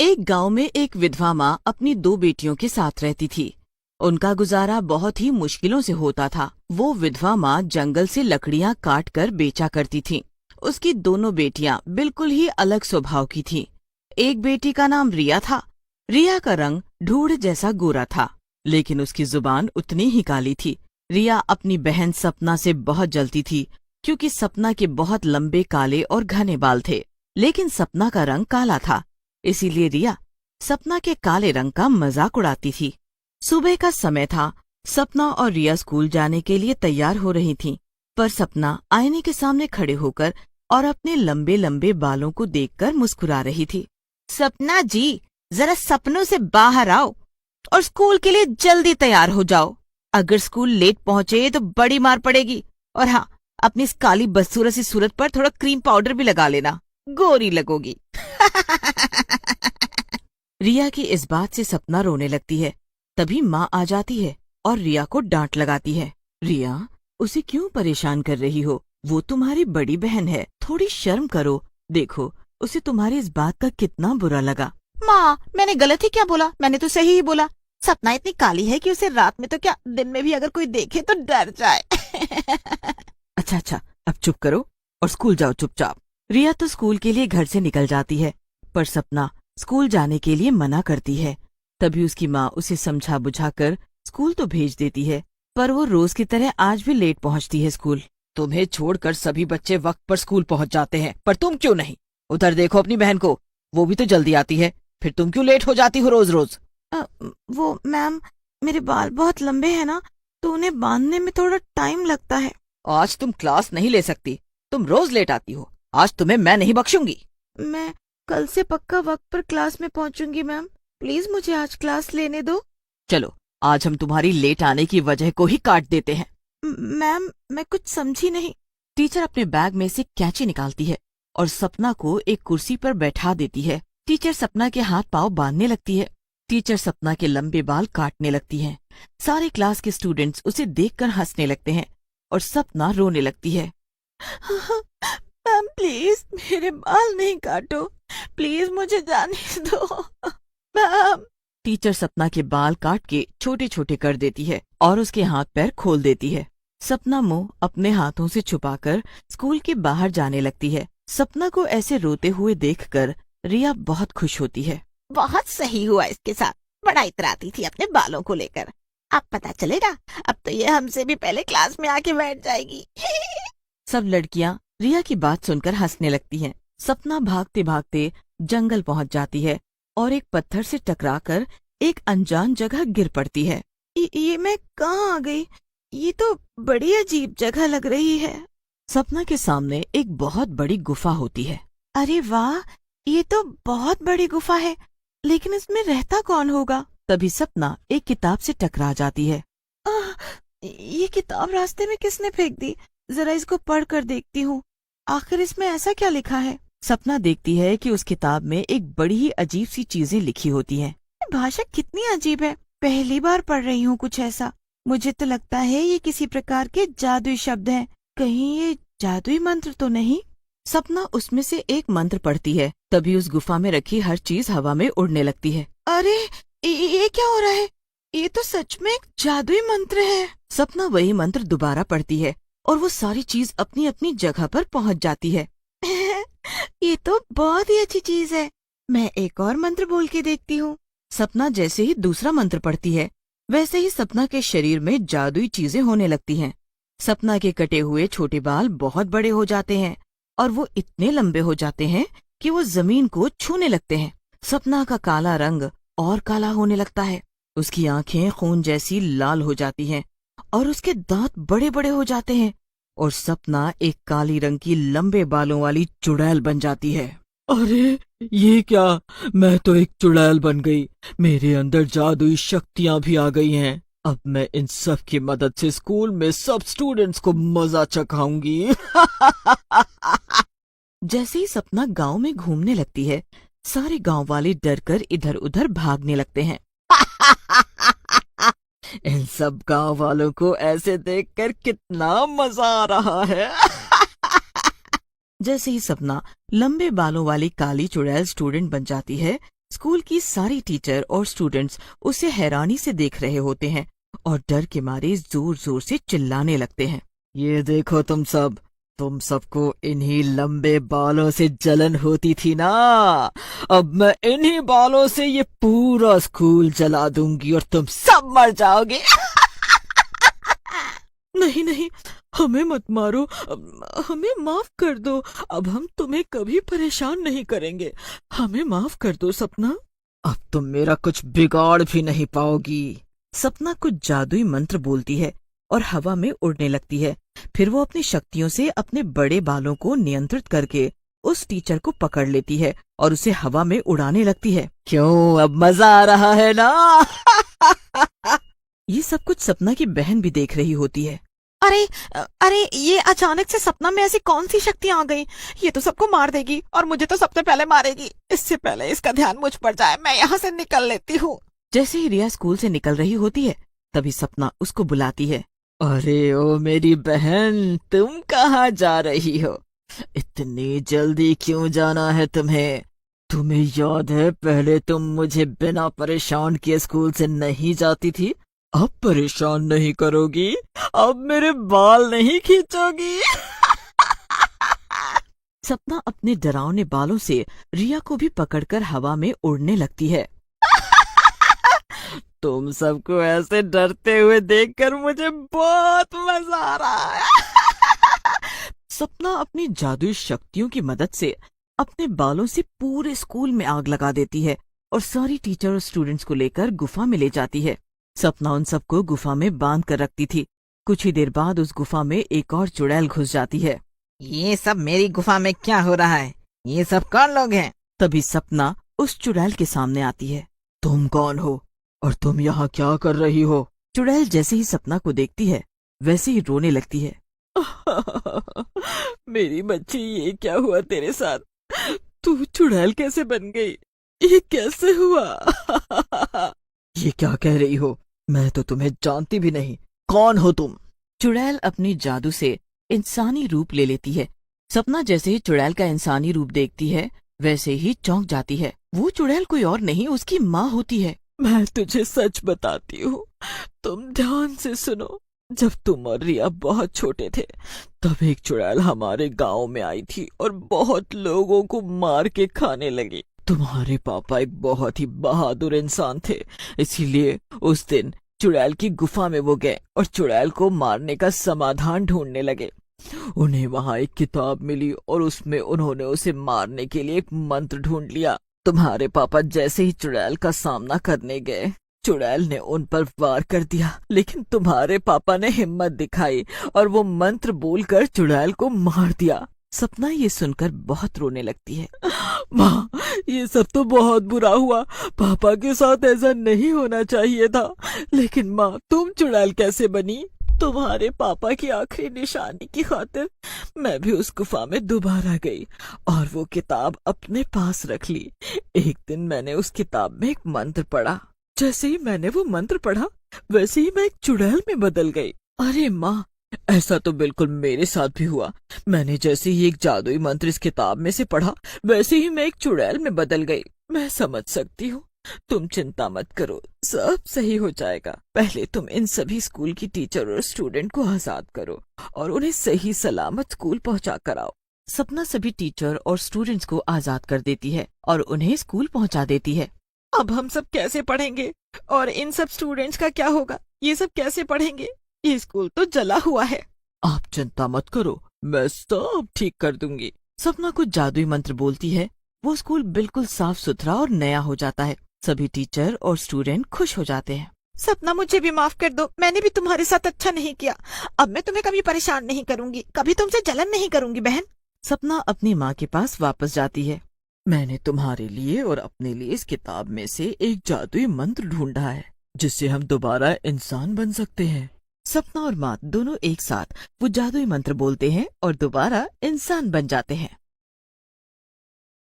एक गांव में एक विधवा माँ अपनी दो बेटियों के साथ रहती थी। उनका गुजारा बहुत ही मुश्किलों से होता था। वो विधवा माँ जंगल से लकड़ियाँ काट कर बेचा करती थी। उसकी दोनों बेटियां बिल्कुल ही अलग स्वभाव की थीं। एक बेटी का नाम रिया था। रिया का रंग ढूढ़ जैसा गोरा था, लेकिन उसकी जुबान उतनी ही काली थी। रिया अपनी बहन सपना से बहुत जलती थी, क्योंकि सपना के बहुत लंबे काले और घने बाल थे, लेकिन सपना का रंग काला था। इसीलिए रिया सपना के काले रंग का मजाक उड़ाती थी। सुबह का समय था। सपना और रिया स्कूल जाने के लिए तैयार हो रही थीं, पर सपना आईने के सामने खड़े होकर और अपने लंबे लंबे बालों को देखकर मुस्कुरा रही थी। सपना जी, जरा सपनों से बाहर आओ और स्कूल के लिए जल्दी तैयार हो जाओ। अगर स्कूल लेट पहुंचे तो बड़ी मार पड़ेगी। और हाँ, अपनी इस काली बदसूरत सी सूरत पर थोड़ा क्रीम पाउडर भी लगा लेना, गोरी लगोगी। रिया की इस बात से सपना रोने लगती है। तभी माँ आ जाती है और रिया को डांट लगाती है। रिया, उसे क्यों परेशान कर रही हो? वो तुम्हारी बड़ी बहन है, थोड़ी शर्म करो। देखो, उसे तुम्हारी इस बात का कितना बुरा लगा। माँ, मैंने गलत ही क्या बोला? मैंने तो सही ही बोला। सपना इतनी काली है कि उसे रात में तो क्या, दिन में भी अगर कोई देखे तो डर जाए। अच्छा, अब चुप करो और स्कूल जाओ चुपचाप। रिया तो स्कूल के लिए घर से निकल जाती है, पर सपना स्कूल जाने के लिए मना करती है। तभी उसकी माँ उसे समझा बुझाकर स्कूल तो भेज देती है, पर वो रोज की तरह आज भी लेट पहुंचती है स्कूल। तुम्हें छोड़कर सभी बच्चे वक्त पर स्कूल पहुंच जाते हैं, पर तुम क्यों नहीं? उधर देखो अपनी बहन को, वो भी तो जल्दी आती है, फिर तुम क्यों लेट हो जाती हो रोज रोज? वो मैम, मेरे बाल बहुत लंबे हैं ना, तो उन्हें बांधने में थोड़ा टाइम लगता है। आज तुम क्लास नहीं ले सकती, तुम रोज लेट आती हो। आज तुम्हें मैं नहीं बख्शूंगी। मैं कल से पक्का वक्त पर क्लास में पहुंचूंगी मैम। प्लीज मुझे आज क्लास लेने दो। चलो, आज हम तुम्हारी लेट आने की वजह को ही काट देते हैं। मैम, मैं कुछ समझी नहीं। टीचर अपने बैग में से कैंची निकालती है और सपना को एक कुर्सी पर बैठा देती है। टीचर सपना के हाथ पांव बांधने लगती है। टीचर सपना के लंबे बाल काटने लगती है। सारे क्लास के स्टूडेंट्स उसे देखकर हंसने लगते हैं और सपना रोने लगती है। मैम प्लीज मेरे बाल नहीं काटो, प्लीज मुझे जाने दो मैम। टीचर सपना के बाल काट के छोटे छोटे कर देती है और उसके हाथ पैर खोल देती है। सपना मुंह अपने हाथों से छुपाकर स्कूल के बाहर जाने लगती है। सपना को ऐसे रोते हुए देखकर रिया बहुत खुश होती है। बहुत सही हुआ इसके साथ, बड़ा इतराती थी अपने बालों को लेकर। अब पता चलेगा, अब तो ये हमसे भी पहले क्लास में आके बैठ जाएगी। सब लड़कियां रिया की बात सुनकर हंसने लगती हैं। सपना भागते भागते जंगल पहुंच जाती है और एक पत्थर से टकराकर एक अनजान जगह गिर पड़ती है। ये मैं कहाँ आ गई? ये तो बड़ी अजीब जगह लग रही है। सपना के सामने एक बहुत बड़ी गुफा होती है। अरे वाह, ये तो बहुत बड़ी गुफा है, लेकिन इसमें रहता कौन होगा? तभी सपना एक किताब से टकरा जाती है। ये किताब रास्ते में किसने फेंक दी? जरा इसको पढ़ कर देखती हूँ, आखिर इसमें ऐसा क्या लिखा है? सपना देखती है कि उस किताब में एक बड़ी ही अजीब सी चीजें लिखी होती हैं। भाषा कितनी अजीब है, पहली बार पढ़ रही हूँ कुछ ऐसा। मुझे तो लगता है ये किसी प्रकार के जादुई शब्द हैं। कहीं ये जादुई मंत्र तो नहीं? सपना उसमें से एक मंत्र पढ़ती है। तभी उस गुफा में रखी हर चीज हवा में उड़ने लगती है। अरे ये क्या हो रहा है? ये तो सच में एक जादुई मंत्र है। सपना वही मंत्र दोबारा पढ़ती है और वो सारी चीज अपनी अपनी जगह पर पहुंच जाती है। ये तो बहुत ही अच्छी चीज है, मैं एक और मंत्र बोल के देखती हूँ। सपना जैसे ही दूसरा मंत्र पढ़ती है, वैसे ही सपना के शरीर में जादुई चीजें होने लगती हैं। सपना के कटे हुए छोटे बाल बहुत बड़े हो जाते हैं और वो इतने लंबे हो जाते हैं कि वो जमीन को छूने लगते हैं। सपना का काला रंग और काला होने लगता है। उसकी आंखें खून जैसी लाल हो जाती हैं और उसके दांत बड़े बड़े हो जाते हैं और सपना एक काली रंग की लंबे बालों वाली चुड़ैल बन जाती है। अरे ये क्या, मैं तो एक चुड़ैल बन गई। मेरे अंदर जादुई शक्तियां भी आ गई हैं। अब मैं इन सब की मदद से स्कूल में सब स्टूडेंट्स को मजा चखाऊंगी। जैसे ही सपना गांव में घूमने लगती है, सारे गांव वाले डरकर इधर उधर भागने लगते हैं। इन सब गांव वालों को ऐसे देखकर कितना मजा आ रहा है। जैसे ही सपना लंबे बालों वाली काली चुड़ैल स्टूडेंट बन जाती है, स्कूल की सारी टीचर और स्टूडेंट्स उसे हैरानी से देख रहे होते हैं और डर के मारे जोर जोर से चिल्लाने लगते हैं। ये देखो तुम सबको इन्हीं लंबे बालों से जलन होती थी ना। अब मैं इन्हीं बालों से ये पूरा स्कूल जला दूंगी और तुम सब मर जाओगे। नहीं नहीं, हमें मत मारो, हमें माफ कर दो। अब हम तुम्हें कभी परेशान नहीं करेंगे। हमें माफ कर दो सपना। अब तुम मेरा कुछ बिगाड़ भी नहीं पाओगी। सपना कुछ जादुई मंत्र बोलती है और हवा में उड़ने लगती है। फिर वो अपनी शक्तियों से अपने बड़े बालों को नियंत्रित करके उस टीचर को पकड़ लेती है और उसे हवा में उड़ाने लगती है। क्यों, अब मजा आ रहा है ना? ये सब कुछ सपना की बहन भी देख रही होती है। अरे अरे, ये अचानक से सपना में ऐसी कौन सी शक्तियां आ गई? ये तो सबको मार देगी और मुझे तो सबसे पहले मारेगी। इससे पहले इसका ध्यान मुझ पर जाए, मैं यहाँ से निकल लेती हूँ। जैसे ही रिया स्कूल से निकल रही होती है तभी सपना उसको बुलाती है। अरे ओ मेरी बहन, तुम कहाँ जा रही हो? इतनी जल्दी क्यों जाना है तुम्हें? तुम्हें याद है पहले तुम मुझे बिना परेशान किए स्कूल से नहीं जाती थी? अब परेशान नहीं करोगी? अब मेरे बाल नहीं खींचोगी? सपना अपने डरावने बालों से रिया को भी पकड़कर हवा में उड़ने लगती है। तुम सबको ऐसे डरते हुए देखकर मुझे बहुत मजा आ रहा है। सपना अपनी जादुई शक्तियों की मदद से अपने बालों से पूरे स्कूल में आग लगा देती है और सारी टीचर और स्टूडेंट्स को लेकर गुफा में ले जाती है। सपना उन सबको गुफा में बांध कर रखती थी। कुछ ही देर बाद उस गुफा में एक और चुड़ैल घुस जाती है। ये सब मेरी गुफा में क्या हो रहा है? ये सब कौन लोग हैं? तभी सपना उस चुड़ैल के सामने आती है। तुम कौन हो और तुम यहाँ क्या कर रही हो? चुड़ैल जैसे ही सपना को देखती है वैसे ही रोने लगती है। मेरी बच्ची, ये क्या हुआ तेरे साथ? तू चुड़ैल कैसे बन गई? ये कैसे हुआ? ये क्या कह रही हो? मैं तो तुम्हें जानती भी नहीं। कौन हो तुम? चुड़ैल अपनी जादू से इंसानी रूप ले लेती है। सपना जैसे ही चुड़ैल का इंसानी रूप देखती है वैसे ही चौंक जाती है। वो चुड़ैल कोई और नहीं, उसकी माँ होती है। मैं तुझे सच बताती हूँ, तुम ध्यान से सुनो। जब तुम और रिया बहुत छोटे थे तब एक चुड़ैल हमारे गांव में आई थी और बहुत लोगों को मार के खाने लगी। तुम्हारे पापा एक बहुत ही बहादुर इंसान थे, इसीलिए उस दिन चुड़ैल की गुफा में वो गए और चुड़ैल को मारने का समाधान ढूंढने लगे। उन्हें वहां एक किताब मिली और उसमें उन्होंने उसे मारने के लिए एक मंत्र ढूंढ लिया। तुम्हारे पापा जैसे ही चुड़ैल का सामना करने गए, चुड़ैल ने उन पर वार कर दिया, लेकिन तुम्हारे पापा ने हिम्मत दिखाई और वो मंत्र बोलकर चुड़ैल को मार दिया। सपना ये सुनकर बहुत रोने लगती है। माँ, ये सब तो बहुत बुरा हुआ। पापा के साथ ऐसा नहीं होना चाहिए था। लेकिन माँ, तुम चुड़ैल कैसे बनी? तुम्हारे पापा की आखिरी निशानी की खातिर मैं भी उस गुफा में दोबारा गई और वो किताब अपने पास रख ली। एक दिन मैंने उस किताब में एक मंत्र पढ़ा। जैसे ही मैंने वो मंत्र पढ़ा वैसे ही मैं एक चुड़ैल में बदल गई। अरे माँ, ऐसा तो बिल्कुल मेरे साथ भी हुआ। मैंने जैसे ही एक जादुई मंत्र इस किताब में से पढ़ा वैसे ही मैं एक चुड़ैल में बदल गई। मैं समझ सकती हूँ, तुम चिंता मत करो, सब सही हो जाएगा। पहले तुम इन सभी स्कूल की टीचर और स्टूडेंट को आजाद करो और उन्हें सही सलामत स्कूल पहुंचा कर आओ। सपना सभी टीचर और स्टूडेंट्स को आजाद कर देती है और उन्हें स्कूल पहुंचा देती है। अब हम सब कैसे पढ़ेंगे और इन सब स्टूडेंट्स का क्या होगा? ये सब कैसे पढ़ेंगे? ये स्कूल तो जला हुआ है। आप चिंता मत करो, मैं सब ठीक कर दूंगी। सपना कुछ जादुई मंत्र बोलती है। वो स्कूल बिल्कुल साफ सुथरा और नया हो जाता है। सभी टीचर और स्टूडेंट खुश हो जाते हैं। सपना, मुझे भी माफ कर दो। मैंने भी तुम्हारे साथ अच्छा नहीं किया। अब मैं तुम्हें कभी परेशान नहीं करूंगी, कभी तुमसे जलन नहीं करूंगी बहन। सपना अपनी माँ के पास वापस जाती है। मैंने तुम्हारे लिए और अपने लिए इस किताब में से एक जादुई मंत्र ढूंढा है जिससे हम दोबारा इंसान बन सकते हैं। सपना और माँ दोनों एक साथ वो जादुई मंत्र बोलते हैं और दोबारा इंसान बन जाते हैं।